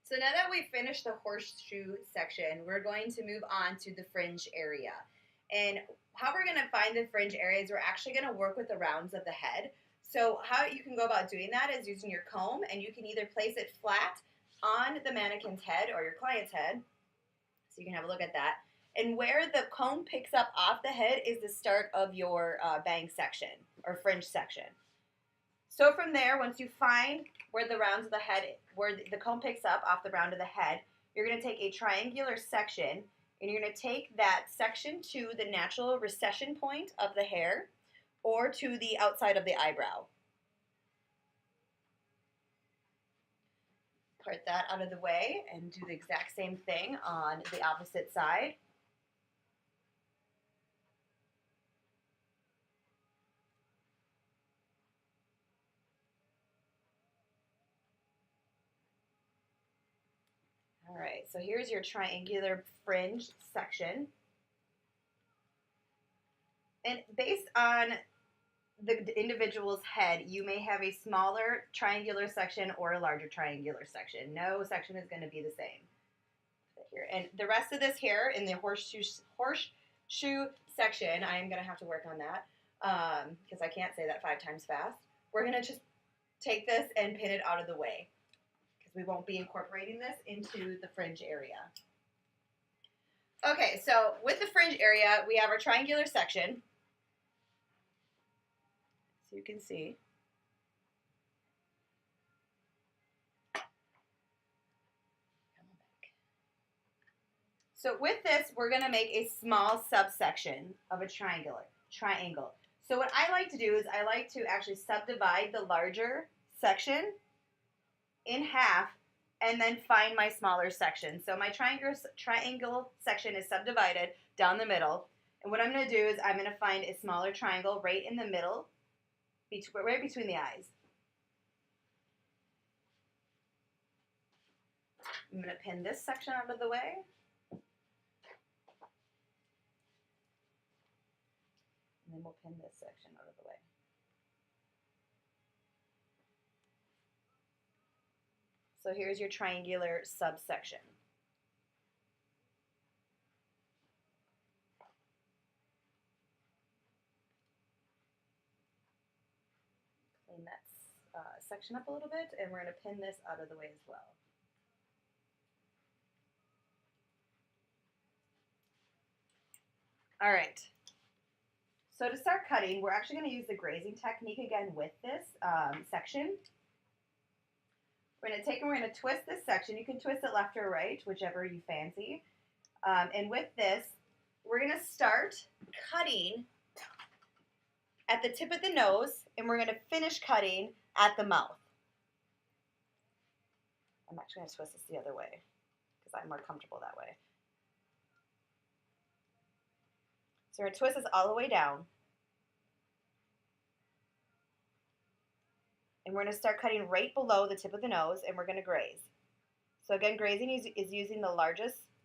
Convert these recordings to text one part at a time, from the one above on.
So now that we've finished the horseshoe section, we're going to move on to the fringe area. And how we're going to find the fringe area is we're actually going to work with the rounds of the head. So how you can go about doing that is using your comb, and you can either place it flat on the mannequin's head or your client's head, so you can have a look at that. And where the comb picks up off the head is the start of your bang section or fringe section. So from there, once you find where the rounds of the head, where the comb picks up off the round of the head, you're going to take a triangular section, and you're going to take that section to the natural recession point of the hair or to the outside of the eyebrow. Part that out of the way and do the exact same thing on the opposite side. All right, so here's your triangular fringe section. And based on the individual's head, you may have a smaller triangular section or a larger triangular section. No section is going to be the same. Here. And the rest of this hair in the horseshoe section, I am going to have to work on that because I can't say that 5 times fast. We're going to just take this and pin it out of the way because we won't be incorporating this into the fringe area. Okay, so with the fringe area, we have our triangular section. So you can see. So with this, we're going to make a small subsection of a triangle. So what I like to do is I like to actually subdivide the larger section in half and then find my smaller section. So my triangle section is subdivided down the middle. And what I'm going to do is I'm going to find a smaller triangle right in the middle, right between the eyes. I'm going to pin this section out of the way. And then we'll pin this section out of the way. So here's your triangular subsection. Clean that section up a little bit, and we're going to pin this out of the way as well. All right. So to start cutting, we're actually going to use the grazing technique again with this section. We're going to take and we're going to twist this section. You can twist it left or right, whichever you fancy. And with this, we're going to start cutting at the tip of the nose, and we're going to finish cutting at the mouth. I'm actually going to twist this the other way because I'm more comfortable that way. So we're going to twist this all the way down. And we're going to start cutting right below the tip of the nose, and we're going to graze. So again, grazing is using the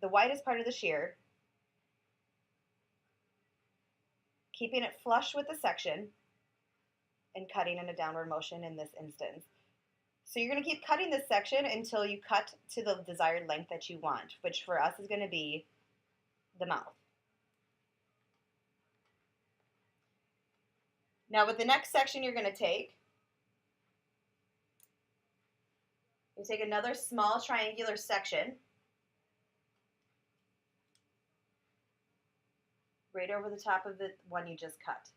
widest part of the shear, keeping it flush with the section, and cutting in a downward motion in this instance. So you're going to keep cutting this section until you cut to the desired length that you want, which for us is going to be the mouth. Now with the next section you're going to take, you take another small triangular section right over the top of the one you just cut.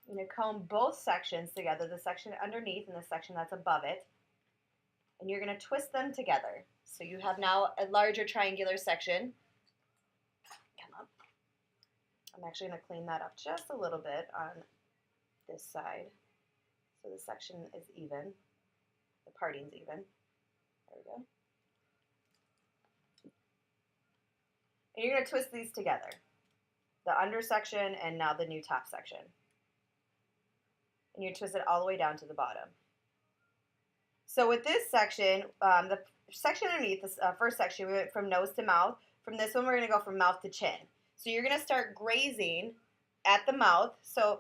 You're going to comb both sections together, the section underneath and the section that's above it, and you're going to twist them together. So you have now a larger triangular section. Come up. I'm actually going to clean that up just a little bit on this side so the section is even, the parting's even. There we go. And you're going to twist these together. the under section, and now the new top section. And you twist it all the way down to the bottom. So with this section, the section underneath, this first section, we went from nose to mouth. From this one, we're going to go from mouth to chin. So you're going to start grazing at the mouth. So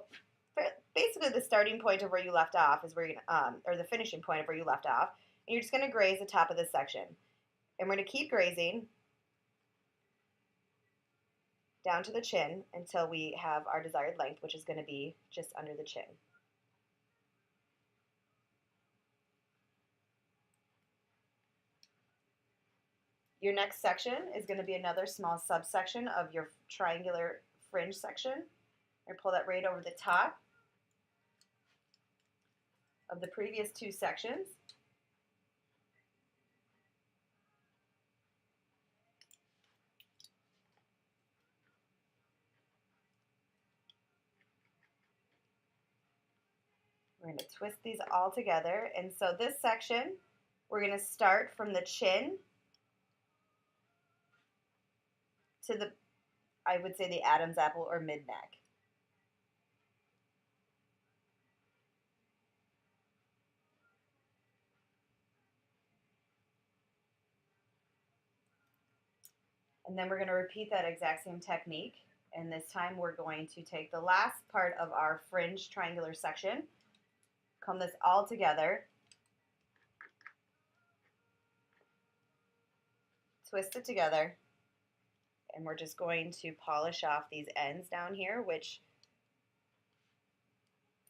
basically the starting point of where you left off is where you're going to, or the finishing point of where you left off. And you're just going to graze the top of this section. And we're going to keep grazing down to the chin until we have our desired length, which is going to be just under the chin. Your next section is going to be another small subsection of your triangular fringe section. And pull that right over the top of the previous two sections. We're going to twist these all together. And so this section, we're going to start from the chin to the, I would say, the Adam's apple or mid-neck. And then we're going to repeat that exact same technique. And this time we're going to take the last part of our fringe triangular section, comb this all together, twist it together, and we're just going to polish off these ends down here, which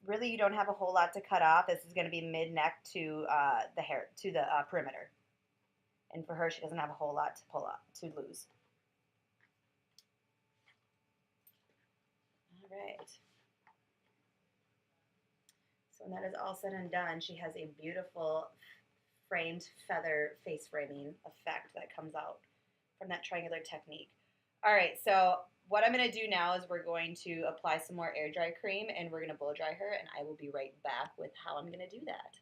really you don't have a whole lot to cut off. This is going to be mid-neck to the hair, to the perimeter. And for her, she doesn't have a whole lot to pull up, to lose. All right. So when that is all said and done, she has a beautiful framed feather face framing effect that comes out from that triangular technique. All right, so what I'm going to do now is we're going to apply some more air dry cream and we're going to blow dry her, and I will be right back with how I'm going to do that.